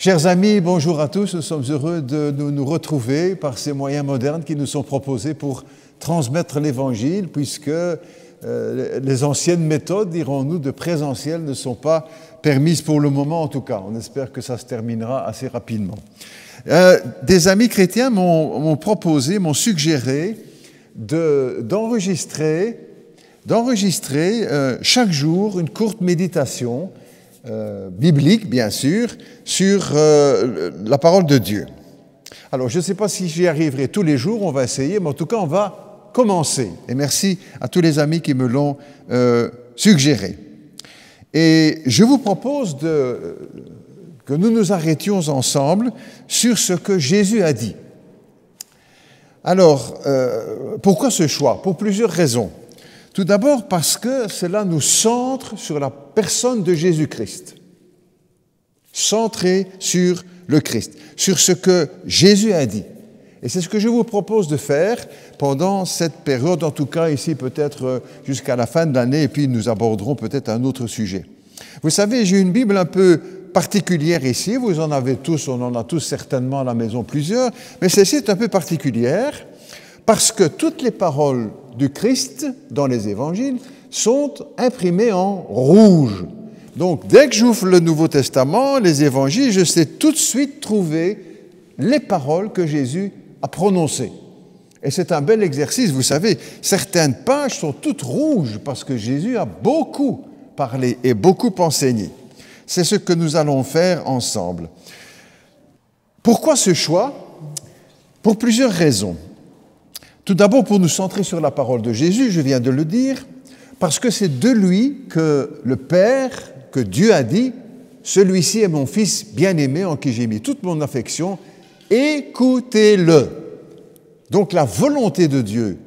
Chers amis, bonjour à tous. Nous sommes heureux de nous retrouver par ces moyens modernes qui nous sont proposés pour transmettre l'Évangile, puisque les anciennes méthodes, dirons-nous, de présentiel ne sont pas permises pour le moment en tout cas. On espère que ça se terminera assez rapidement. Des amis chrétiens m'ont suggéré d'enregistrer chaque jour une courte méditation biblique, bien sûr, sur la parole de Dieu. Alors, je ne sais pas si j'y arriverai tous les jours, on va essayer, mais en tout cas, on va commencer. Et merci à tous les amis qui me l'ont suggéré. Et je vous propose que nous nous arrêtions ensemble sur ce que Jésus a dit. Alors, pourquoi ce choix? Pour plusieurs raisons. Tout d'abord parce que cela nous centre sur la personne de Jésus-Christ. Centré sur le Christ, sur ce que Jésus a dit. Et c'est ce que je vous propose de faire pendant cette période, en tout cas ici peut-être jusqu'à la fin de l'année, et puis nous aborderons peut-être un autre sujet. Vous savez, j'ai une Bible un peu particulière ici, vous en avez tous, on en a tous certainement à la maison plusieurs, mais celle-ci est un peu particulière parce que toutes les paroles du Christ dans les évangiles sont imprimées en rouge. Donc, dès que j'ouvre le Nouveau Testament, les évangiles, je sais tout de suite trouver les paroles que Jésus a prononcées. Et c'est un bel exercice, vous savez, certaines pages sont toutes rouges parce que Jésus a beaucoup parlé et beaucoup enseigné. C'est ce que nous allons faire ensemble. Pourquoi ce choix? Pour plusieurs raisons. Tout d'abord, pour nous centrer sur la parole de Jésus, je viens de le dire, parce que c'est de lui que le Père, que Dieu a dit, « Celui-ci est mon Fils bien-aimé en qui j'ai mis toute mon affection, écoutez-le ». Donc la volonté de Dieu,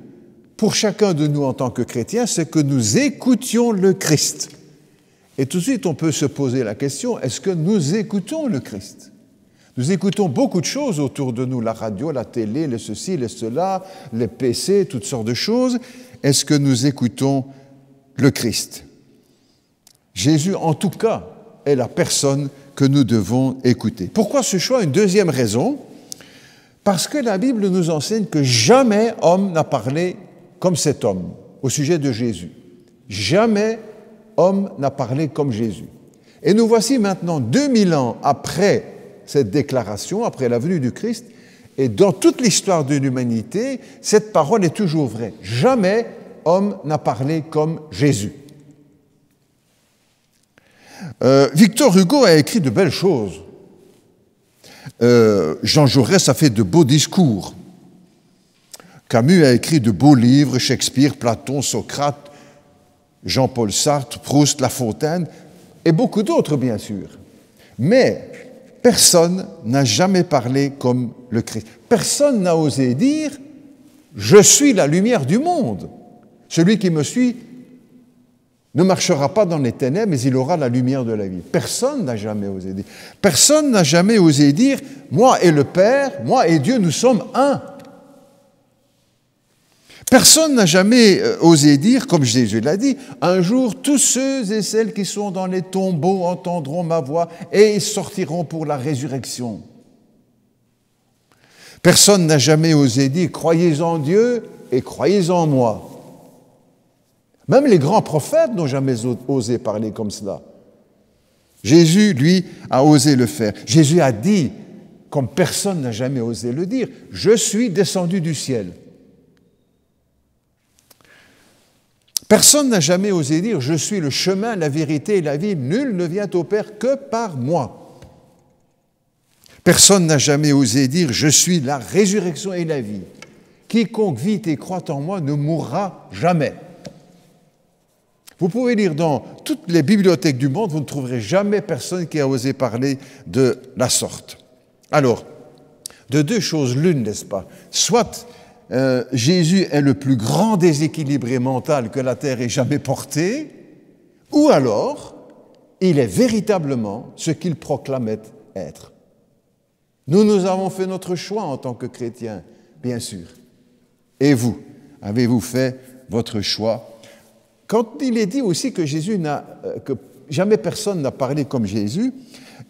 pour chacun de nous en tant que chrétiens, c'est que nous écoutions le Christ. Et tout de suite, on peut se poser la question, est-ce que nous écoutons le Christ ? Nous écoutons beaucoup de choses autour de nous, la radio, la télé, les ceci, les cela, les PC, toutes sortes de choses. Est-ce que nous écoutons le Christ? Jésus, en tout cas, est la personne que nous devons écouter. Pourquoi ce choix? Une deuxième raison, parce que la Bible nous enseigne que jamais homme n'a parlé comme cet homme au sujet de Jésus. Jamais homme n'a parlé comme Jésus. Et nous voici maintenant 2000 ans après cette déclaration, après la venue du Christ, et dans toute l'histoire de l'humanité, cette parole est toujours vraie. Jamais homme n'a parlé comme Jésus. Victor Hugo a écrit de belles choses. Jean Jaurès a fait de beaux discours. Camus a écrit de beaux livres, Shakespeare, Platon, Socrate, Jean-Paul Sartre, Proust, La Fontaine, et beaucoup d'autres, bien sûr. Mais personne n'a jamais parlé comme le Christ. Personne n'a osé dire « Je suis la lumière du monde. Celui qui me suit ne marchera pas dans les ténèbres, mais il aura la lumière de la vie. » Personne n'a jamais osé dire. Personne n'a jamais osé dire « Moi et le Père, moi et Dieu, nous sommes un. » Personne n'a jamais osé dire, comme Jésus l'a dit, « Un jour, tous ceux et celles qui sont dans les tombeaux entendront ma voix et ils sortiront pour la résurrection. » Personne n'a jamais osé dire « Croyez en Dieu et croyez en moi. » Même les grands prophètes n'ont jamais osé parler comme cela. Jésus, lui, a osé le faire. Jésus a dit, comme personne n'a jamais osé le dire, « Je suis descendu du ciel. » Personne n'a jamais osé dire « Je suis le chemin, la vérité et la vie, nul ne vient au Père que par moi. » Personne n'a jamais osé dire « Je suis la résurrection et la vie. Quiconque vit et croit en moi ne mourra jamais. » Vous pouvez lire dans toutes les bibliothèques du monde, vous ne trouverez jamais personne qui a osé parler de la sorte. Alors, de deux choses l'une, n'est-ce pas? Soit Jésus est le plus grand déséquilibré mental que la terre ait jamais porté, ou alors il est véritablement ce qu'il proclamait être. Nous avons fait notre choix en tant que chrétiens, bien sûr. Et vous, avez-vous fait votre choix? Quand il est dit aussi que Jésus jamais personne n'a parlé comme Jésus.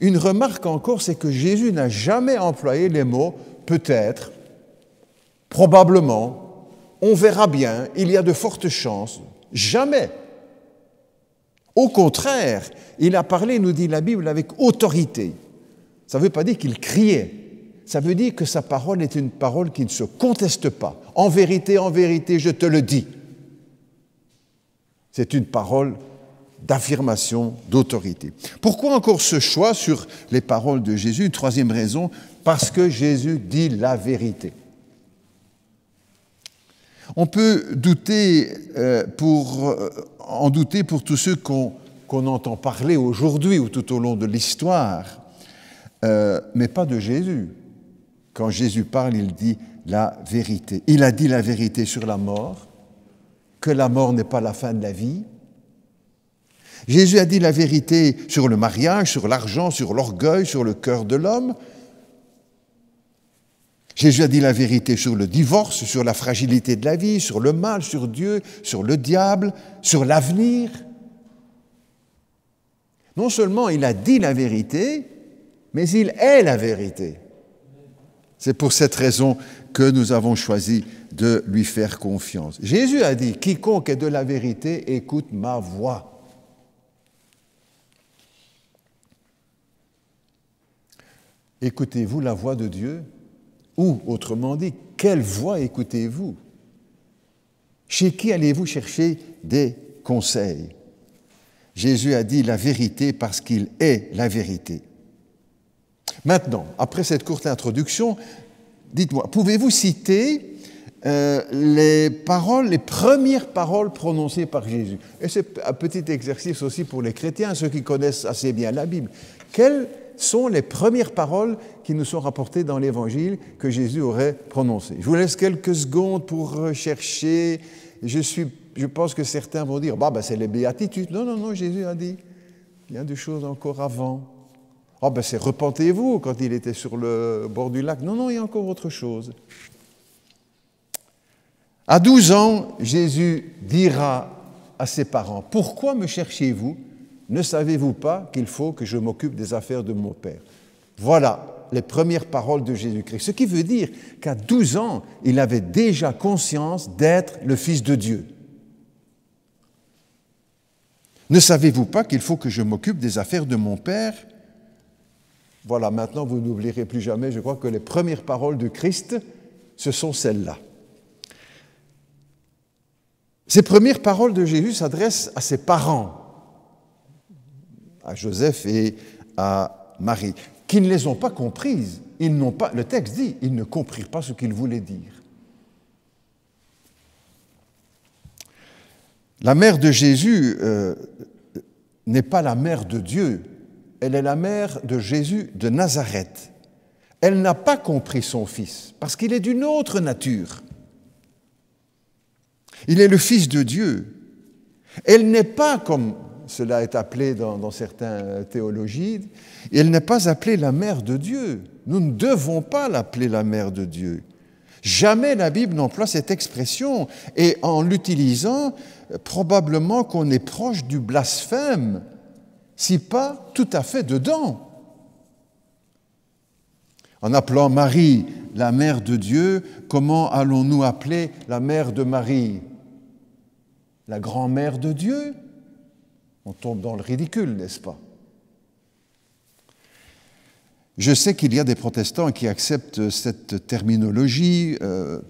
Une remarque encore, c'est que Jésus n'a jamais employé les mots « peut-être »,« probablement »,« on verra bien »,« il y a de fortes chances ». Jamais. Au contraire, il a parlé, nous dit la Bible, avec autorité. Ça ne veut pas dire qu'il criait. Ça veut dire que sa parole est une parole qui ne se conteste pas. En vérité, je te le dis. C'est une parole d'affirmation, d'autorité. Pourquoi encore ce choix sur les paroles de Jésus? Une troisième raison, parce que Jésus dit la vérité. On peut en douter pour tous ceux qu'on entend parler aujourd'hui ou tout au long de l'histoire, mais pas de Jésus. Quand Jésus parle, il dit la vérité. Il a dit la vérité sur la mort, que la mort n'est pas la fin de la vie. Jésus a dit la vérité sur le mariage, sur l'argent, sur l'orgueil, sur le cœur de l'homme. Jésus a dit la vérité sur le divorce, sur la fragilité de la vie, sur le mal, sur Dieu, sur le diable, sur l'avenir. Non seulement il a dit la vérité, mais il est la vérité. C'est pour cette raison que nous avons choisi de lui faire confiance. Jésus a dit « Quiconque est de la vérité, écoute ma voix ». Écoutez-vous la voix de Dieu? Ou, autrement dit, quelle voix écoutez-vous? Chez qui allez-vous chercher des conseils? Jésus a dit la vérité parce qu'il est la vérité. Maintenant, après cette courte introduction, dites-moi, pouvez-vous citer les premières paroles prononcées par Jésus? Et c'est un petit exercice aussi pour les chrétiens, ceux qui connaissent assez bien la Bible. Quelles sont les premières paroles qui nous sont rapportées dans l'Évangile que Jésus aurait prononcées? Je vous laisse quelques secondes pour chercher. Je pense que certains vont dire, c'est les béatitudes. Non, Jésus a dit, il y a des choses encore avant. C'est repentez-vous quand il était sur le bord du lac. Non, il y a encore autre chose. À 12 ans, Jésus dira à ses parents, « Pourquoi me cherchez-vous ? Ne savez-vous pas qu'il faut que je m'occupe des affaires de mon Père ?» Voilà les premières paroles de Jésus-Christ. Ce qui veut dire qu'à 12 ans, il avait déjà conscience d'être le Fils de Dieu. « Ne savez-vous pas qu'il faut que je m'occupe des affaires de mon Père ?» Voilà, maintenant vous n'oublierez plus jamais, je crois que les premières paroles de Christ, ce sont celles-là. Ces premières paroles de Jésus s'adressent à ses parents, à Joseph et à Marie, qui ne les ont pas comprises. Le texte dit, ils ne comprirent pas ce qu'il voulait dire. La mère de Jésus n'est pas la mère de Dieu, elle est la mère de Jésus de Nazareth. Elle n'a pas compris son fils, parce qu'il est d'une autre nature. Il est le Fils de Dieu. Elle n'est pas, comme cela est appelé dans certaines théologies, elle n'est pas appelée la mère de Dieu. Nous ne devons pas l'appeler la mère de Dieu. Jamais la Bible n'emploie cette expression, et en l'utilisant, probablement qu'on est proche du blasphème, si pas tout à fait dedans. En appelant Marie la mère de Dieu, comment allons-nous appeler la mère de Marie? La grand-mère de Dieu? On tombe dans le ridicule, n'est-ce pas? Je sais qu'il y a des protestants qui acceptent cette terminologie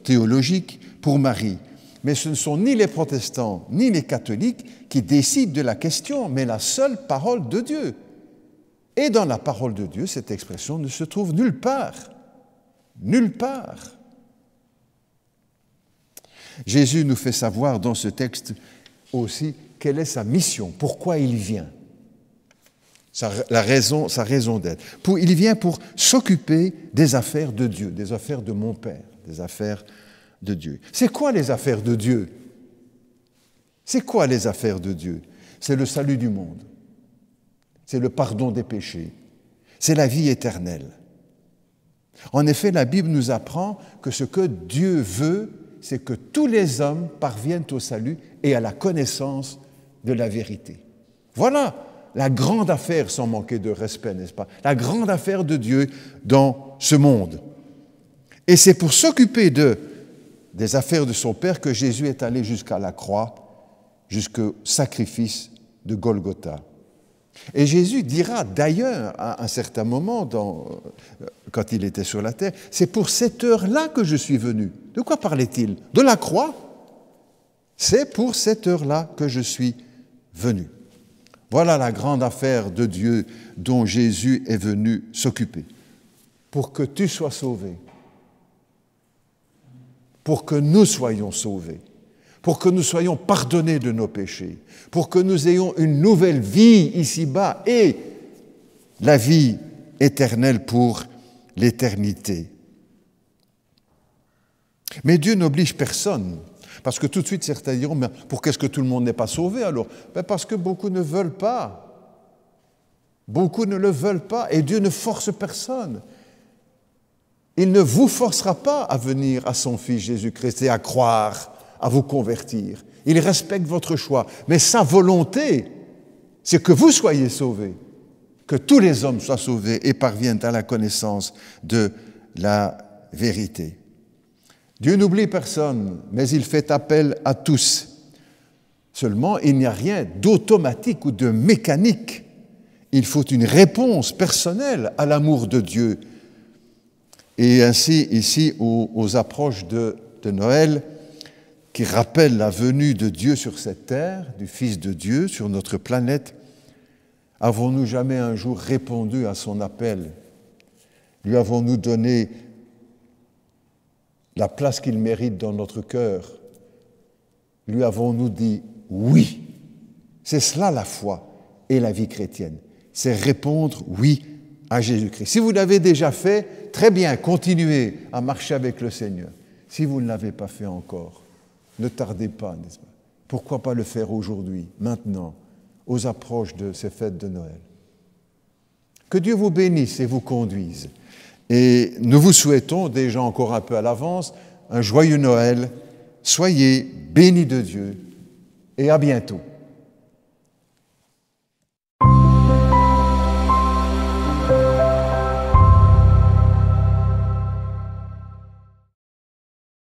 théologique pour Marie, mais ce ne sont ni les protestants ni les catholiques qui décident de la question, mais la seule parole de Dieu. Et dans la parole de Dieu, cette expression ne se trouve nulle part. Nulle part. Jésus nous fait savoir dans ce texte aussi quelle est sa mission, pourquoi il vient, sa raison d'être. Il vient pour s'occuper des affaires de Dieu, des affaires de mon Père, des affaires de Dieu. C'est quoi les affaires de Dieu? C'est quoi les affaires de Dieu? C'est le salut du monde, c'est le pardon des péchés, c'est la vie éternelle. En effet, la Bible nous apprend que ce que Dieu veut, c'est que tous les hommes parviennent au salut et à la connaissance de la vérité. Voilà la grande affaire, sans manquer de respect, n'est-ce pas? La grande affaire de Dieu dans ce monde. Et c'est pour s'occuper des affaires de son Père que Jésus est allé jusqu'à la croix, jusqu'au sacrifice de Golgotha. Et Jésus dira d'ailleurs à un certain moment, quand il était sur la terre, c'est pour cette heure-là que je suis venu. De quoi parlait-il? De la croix? C'est pour cette heure-là que je suis venu. Voilà la grande affaire de Dieu dont Jésus est venu s'occuper. Pour que tu sois sauvé, pour que nous soyons sauvés, pour que nous soyons pardonnés de nos péchés, pour que nous ayons une nouvelle vie ici-bas et la vie éternelle pour l'éternité. Mais Dieu n'oblige personne, parce que tout de suite certains diront, mais pourquoi est-ce que tout le monde n'est pas sauvé alors? Parce que beaucoup ne veulent pas. Beaucoup ne le veulent pas et Dieu ne force personne. Il ne vous forcera pas à venir à son Fils Jésus-Christ et à croire, à vous convertir. Il respecte votre choix. Mais sa volonté, c'est que vous soyez sauvés, que tous les hommes soient sauvés et parviennent à la connaissance de la vérité. Dieu n'oublie personne, mais il fait appel à tous. Seulement, il n'y a rien d'automatique ou de mécanique. Il faut une réponse personnelle à l'amour de Dieu. Et ainsi, ici, aux approches de Noël, qui rappellent la venue de Dieu sur cette terre, du Fils de Dieu sur notre planète, avons-nous jamais un jour répondu à son appel? Lui avons-nous donné la place qu'il mérite dans notre cœur? Lui avons-nous dit oui? C'est cela la foi et la vie chrétienne. C'est répondre oui à Jésus-Christ. Si vous l'avez déjà fait, très bien, continuez à marcher avec le Seigneur. Si vous ne l'avez pas fait encore, ne tardez pas, n'est-ce pas? Pourquoi pas le faire aujourd'hui, maintenant, aux approches de ces fêtes de Noël? Que Dieu vous bénisse et vous conduise. Et nous vous souhaitons, déjà encore un peu à l'avance, un joyeux Noël. Soyez bénis de Dieu et à bientôt.